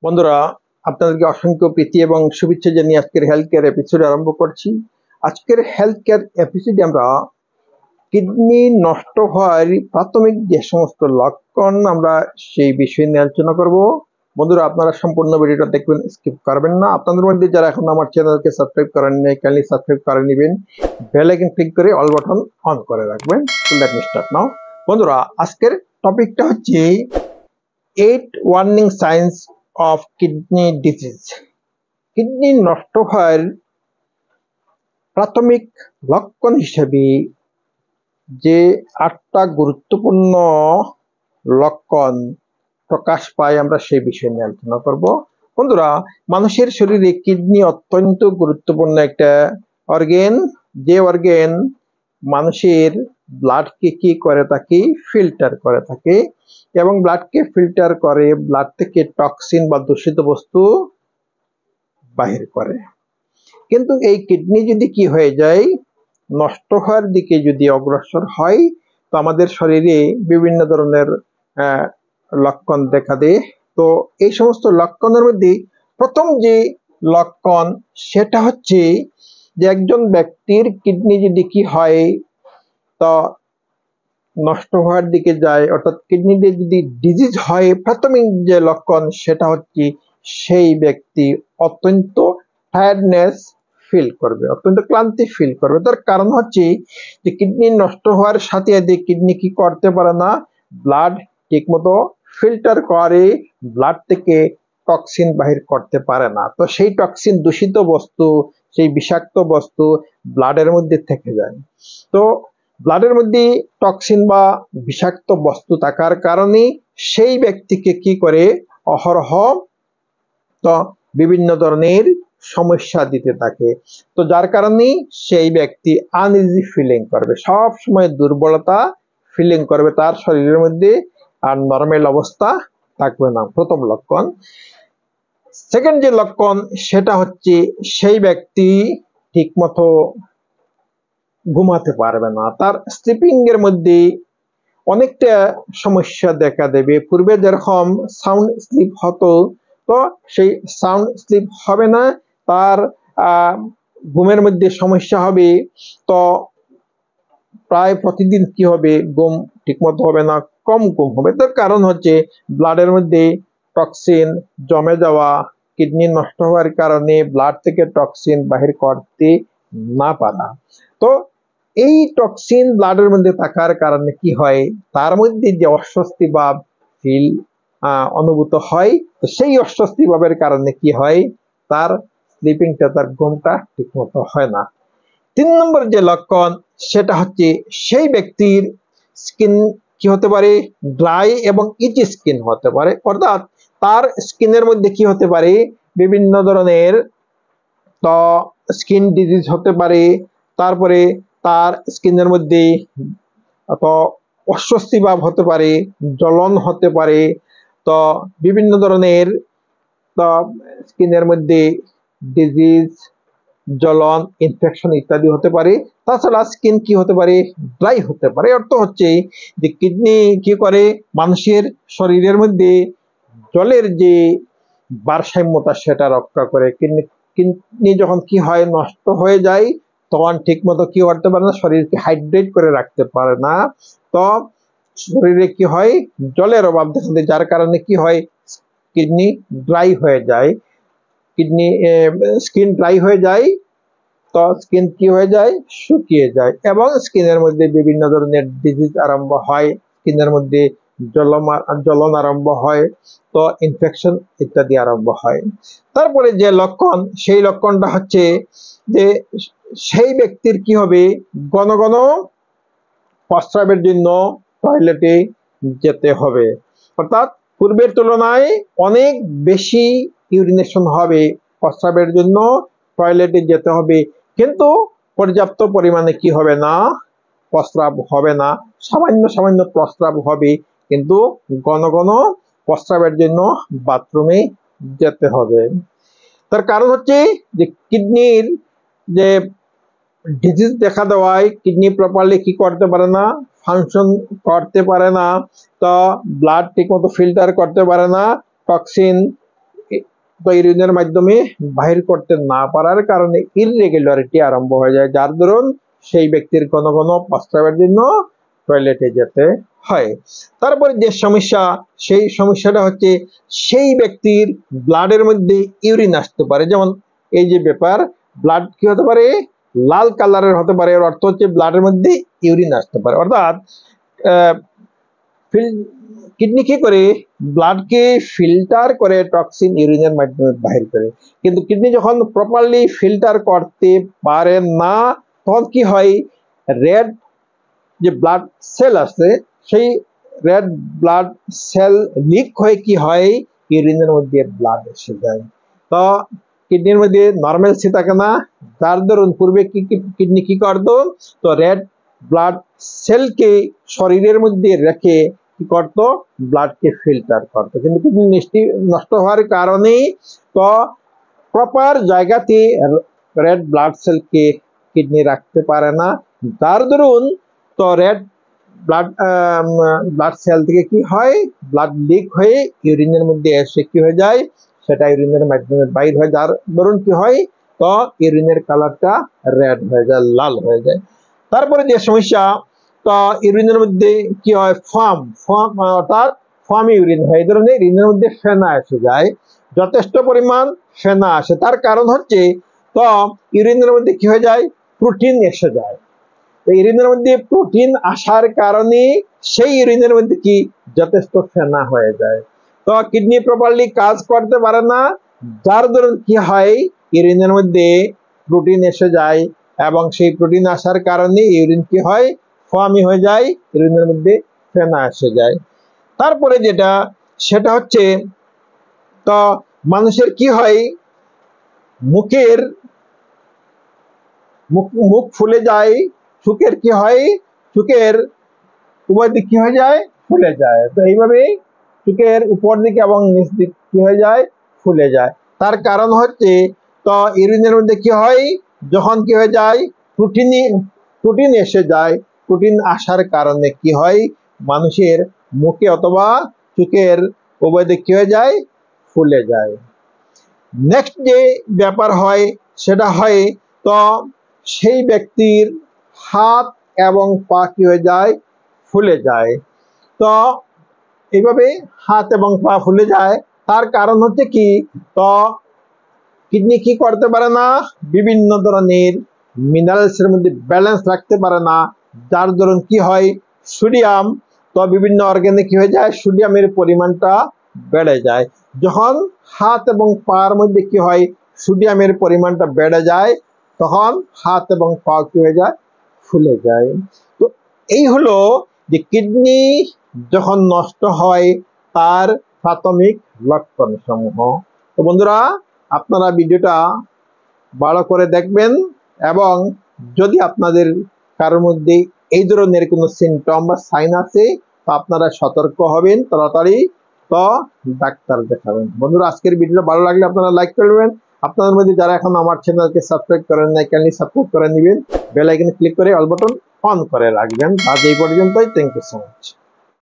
বন্ধুরা, আপনাদেরকে অসংখ্য প্রীতি এবং শুভেচ্ছা জানিয়ে আজকের হেলথ কেয়ার এপিসোড আরম্ভ করছি। আজকের হেলথ কেয়ার এপিসোডে আমরা কিডনি নষ্ট হওয়ার প্রাথমিক যে সমস্ত লক্ষণ আমরা সেই বিষয় নিয়ে আলোচনা করব। বন্ধুরা, আপনারা সম্পূর্ণ ভিডিওটা দেখবেন, স্কিপ করবেন না। আপনাদের মধ্যে যারা এখন আমার চ্যানেলকে সাবস্ক্রাইব করেন নাই, কাইন্ডলি সাবস্ক্রাইব করে নেবেন, বেল আইকন ক্লিক করে অল বাটন অন করে রাখবেন। Let me start now. বন্ধুরা, আজকের টপিকটা হচ্ছে 8 warning signs of kidney disease. Kidney নষ্ট হওয়ার প্রাথমিক লক্ষণ হিসেবে যে 8টা গুরুত্বপূর্ণ লক্ষণ প্রকাশ পায় আমরা সেই বিষয় নিয়ে আলোচনা করব। বন্ধুরা, মানুষের শরীরে কিডনি অত্যন্ত গুরুত্বপূর্ণ একটা অর্গান, যে অর্গান মানুষের ব্লাডকে কি করে থাকে, ফিল্টার করে থাকে এবং ব্লাডকে ফিল্টার করে ব্লাড থেকে টক্সিন বা দূষিত বস্তু বাহির করে। কিন্তু এই কিডনি যদি কি হয়ে যায়, নষ্ট হওয়ার দিকে যদি অগ্রসর হয়, তো আমাদের শরীরে বিভিন্ন ধরনের লক্ষণ দেখা দেয়। তো এই সমস্ত লক্ষণের মধ্যে প্রথম যে লক্ষণ সেটা হচ্ছে যে একজন ব্যক্তির কিডনি যদি কি হয়, তো নষ্ট হওয়ার দিকে যায়, অর্থাৎ কিডনিতে যদি ডিজিজ হয়, প্রাথমিক যে লক্ষণ সেটা হচ্ছে সেই ব্যক্তি অত্যন্ত টায়ার্ডনেস ফিল করবে, অত্যন্ত ক্লান্তি ফিল করবে। তার কারণ হচ্ছে যে কিডনি নষ্ট হওয়ার সাথে সাথে কিডনি কি করতে পারে না, ব্লাড ঠিকমতো ফিল্টার করে ব্লাড থেকে টক্সিন বাহির করতে পারে না। তো সেই টক্সিন, দূষিত বস্তু, সেই বিষাক্ত বস্তু ব্লাডের মধ্যে থেকে যায়। তো ব্লাডের মধ্যে টক্সিন বা বিষাক্ত বস্তু থাকার কারণে সেই ব্যক্তিকে কি করে, অহরহ তো বিভিন্ন ধরনের সমস্যা দিতে থাকে। তো যার কারণে সেই ব্যক্তি আনইজি ফিলিং করবে, সব সময় দুর্বলতা ফিলিং করবে তার শরীরের মধ্যে, আর নরমাল অবস্থা থাকবে না। প্রথম লক্ষণ। সেকেন্ড যে লক্ষণ সেটা হচ্ছে সেই ব্যক্তি ঠিকমতো ঘুমাতে পারবে না, তার স্লিপিং এর মধ্যে অনেকটা সমস্যা দেখা দেবে। পূর্বে যেরকম সাউন্ড স্লিপ হতো, তো সেই সাউন্ড স্লিপ হবে না, তার ঘুমের মধ্যে সমস্যা হবে। তো প্রায় প্রতিদিন কি হবে, ঘুম ঠিকমতো হবে না, কম ঘুম হবে। তার কারণ হচ্ছে ব্লাডের মধ্যে টক্সিন জমে যাওয়া, কিডনি নষ্ট হওয়ার কারণে ব্লাড থেকে টক্সিন বাহির করতে না পারা। তো এই টক্সিন ব্লাডের মধ্যে থাকার কারণে কি হয়, তার মধ্যে যে অস্বস্তি ভাব ফিল অনুভূত হয়, তো সেই অস্বস্তি ভাবের কারণে কি হয়, তার স্লিপিংটা, তার ঘুমটা ঠিক মতো হয় না। 3 নম্বর যে লক্ষণ সেটা হচ্ছে সেই ব্যক্তির স্কিন কি হতে পারে, ড্রাই এবং ইচি স্কিন হতে পারে। অর্থাৎ তার স্কিনের মধ্যে কি হতে পারে, বিভিন্ন ধরনের তো স্কিন ডিজিজ হতে পারে। তারপরে তার স্কিনের মধ্যে তো অস্বস্তি ভাব হতে পারে, জ্বলন হতে পারে। তো বিভিন্ন ধরনের তো স্কিনের মধ্যে ডিজিজ, জ্বলন, ইনফেকশন ইত্যাদি হতে পারে। তাছাড়া স্কিন কি হতে পারে, ড্রাই হতে পারে। অর্থ হচ্ছে যে কিডনি কি করে, মানুষের শরীরের মধ্যে জলের যে ভারসাম্যতা সেটা রক্ষা করে। কিডনি যখন কি হয়, নষ্ট হয়ে যায়, তখন ঠিক মতো কি করতে পারে না, শরীরকে হাইড্রেট করে রাখতে পারে না। তো শরীরে কি হয়, জলের অভাব দেখা দেয়, যার কারণে কি হয়, কিডনি ড্রাই হয়ে যায়, কিডনি স্কিন ড্রাই হয়ে যায়। তো স্কিন কি হয়ে যায়, শুকিয়ে যায় এবং স্কিনের মধ্যে বিভিন্ন ধরনের ডিজিজ আরম্ভ হয়, স্কিনের মধ্যে জ্বলন আরম্ভ হয়, তো ইনফেকশন ইত্যাদি আরম্ভ হয়। তারপরে যে লক্ষণ, সেই লক্ষণটা হচ্ছে যে সেই ব্যক্তির কি হবে, ঘন ঘন প্রস্রাবের জন্য টয়লেটে যেতে হবে। অর্থাৎ পূর্বের তুলনায় অনেক বেশি ইউরিনেশন হবে, প্রস্রাবের জন্য টয়লেটে যেতে হবে, কিন্তু পর্যাপ্ত পরিমাণে কি হবে না, প্রস্রাব হবে না। সামান্য সামান্য প্রস্রাব হবে, কিন্তু ঘন ঘন প্রস্রাবের জন্য বাথরুমে যেতে হবে। তার কারণ হচ্ছে যে কিডনির যে ডিজিজ দেখা দেওয়ায় কিডনি প্রপারলি কি করতে পারে না, ফাংশন করতে পারে না। তো ব্লাড ঠিক মতো ফিল্টার করতে পারে না, টক্সিন তো ইউরিনের মাধ্যমে বাহির করতে না পারার কারণে ইররেগুলারিটি আরম্ভ হয়ে যায়, যার দরুন সেই ব্যক্তির কোন কোন প্রস্রাবের জন্য টয়লেটে যেতে হয়। তারপরে যে সমস্যা, সেই সমস্যাটা হচ্ছে সেই ব্যক্তির ব্লাডের মধ্যে ইউরিন আসতে পারে। যেমন এই যে ব্যাপার, ব্লাড কি হতে পারে, লাল কালারের হতে পারে, এর অর্থ হচ্ছে ব্লাডের মধ্যে ইউরিন আসতে পারে। অর্থাৎ কিডনি কি করে, ব্লাডকে ফিল্টার করে টক্সিন ইউরিনের মাধ্যমে বাহির করে, কিন্তু কিডনি যখন প্রপারলি ফিল্টার করতে পারে না, তখন কি হয়, রেড যে ব্লাড সেল আছে, সেই রেড ব্লাড সেল লিক হয়ে কি হয়, ইউরিনের মধ্যে ব্লাড এসে যায়। তো কিডনির মধ্যে নরমালসি থাকে না, যার দরুন পূর্বে কিডনি কি করতো, তো রেড ব্লাড সেলকে শরীরের মধ্যে রেখে কি করতো, ব্লাডকে ফিল্টার করতো, কিন্তু কিডনি নষ্ট হওয়ার কারণে তো প্রপার জায়গাতে রেড ব্লাড সেলকে কিডনি রাখতে পারে না, যার দরুন তো রেড ব্লাড সেল থেকে কি হয়, ব্লাড লিক হয়ে ইউরিনের মধ্যে এসে কি হয়ে যায়, সেটা ইউরিনের মাধ্যমে বাইর হয়, যার দরুন কি হয়, তো ইউরিনের কালারটা রেড হয়ে যায়, লাল হয়ে যায়। তারপরে যে সমস্যা, তো ইউরিনের মধ্যে কি হয়, অর্থাৎ ফর্ম ইউরিন হয়, এই ধরনের ইউরিনের মধ্যে ফেনা এসে যায়, যথেষ্ট পরিমাণ ফেনা আসে। তার কারণ হচ্ছে, তো ইউরিনের মধ্যে কি হয়ে যায়, প্রোটিন এসে যায়। ইউরিনের মধ্যে প্রোটিন আসার কারণে সেই ইউরিনের মধ্যে কি যথেষ্ট ফেনা হয়ে যায়, তো কিডনি প্রপারলি কাজ করতে পারে না, যার দরুন কি হয়, ইউরিনের মধ্যে প্রোটিন এসে যায়, এবং সেই প্রোটিন আসার কারণে ইউরিন কি হয়, ফর্মি হয়ে যায়, ইউরিনের মধ্যে ফেনা এসে যায়। তারপরে যেটা, সেটা হচ্ছে, তো মানুষের কি হয়, মুখের মুখ ফুলে যায়, চোখের কি হয়, চোখের উভয় দিক কি হয়ে যায়, ফুলে যায়। তো এইভাবে চোখের উপর দিকে এবং নিচ দিক কি হয়ে যায়, ফুলে যায়। তার কারণ হচ্ছে, তো ইউরিনের মধ্যে কি হয়, যখন কি হয়ে যায়, প্রোটিন এসে যায়, প্রোটিন আসার কারণে কি হয়, মানুষের মুখে অথবা চোখের উভয় দিক কি হয়ে যায়, ফুলে যায়। নেক্সট যে ব্যাপার হয়, সেটা হয়, তো সেই ব্যক্তির হাত এবং পা কি হয়ে যায়, ফুলে যায়। তো এইভাবে হাত এবং পা ফুলে যায়, তার কারণ হচ্ছে কি, তো কিডনি কি করতে পারে না, বিভিন্ন ধরনের মিনারেলসের মধ্যে ব্যালেন্স রাখতে পারে না, যার দরুন কি হয়, সোডিয়াম, তো বিভিন্ন অর্গানে কি হয়ে যায়, সোডিয়ামের পরিমাণটা বেড়ে যায়। যখন হাত এবং পার মধ্যে কি হয়, সোডিয়ামের পরিমাণটা বেড়ে যায়, তখন হাত এবং পা কি হয়ে যায়, ফুলে যায়। তো এই হলো যে কিডনি যখন নষ্ট হয় তার প্রাথমিক লক্ষণ সমূহ। তো বন্ধুরা, আপনারা ভিডিওটা ভালো করে দেখবেন, এবং যদি আপনাদের কারোর মধ্যে এই ধরনের কোনো সিমটম বা সাইন আছে, তো আপনারা সতর্ক হবেন তাড়াতাড়ি, তো ডাক্তার দেখাবেন। বন্ধুরা, আজকের ভিডিওটা ভালো লাগলে আপনারা লাইক করবেন, আপনাদের মধ্যে যারা এখন আমার চ্যানেলকে সাবস্ক্রাইব করেন নাই, কাইন্ডলি সাবস্ক্রাইব করে নেবেন, বেল আইকনে ক্লিক করে অল বাটন অন করে রাখবেন। আজ এই পর্যন্তই, থ্যাংক ইউ সো মাচ।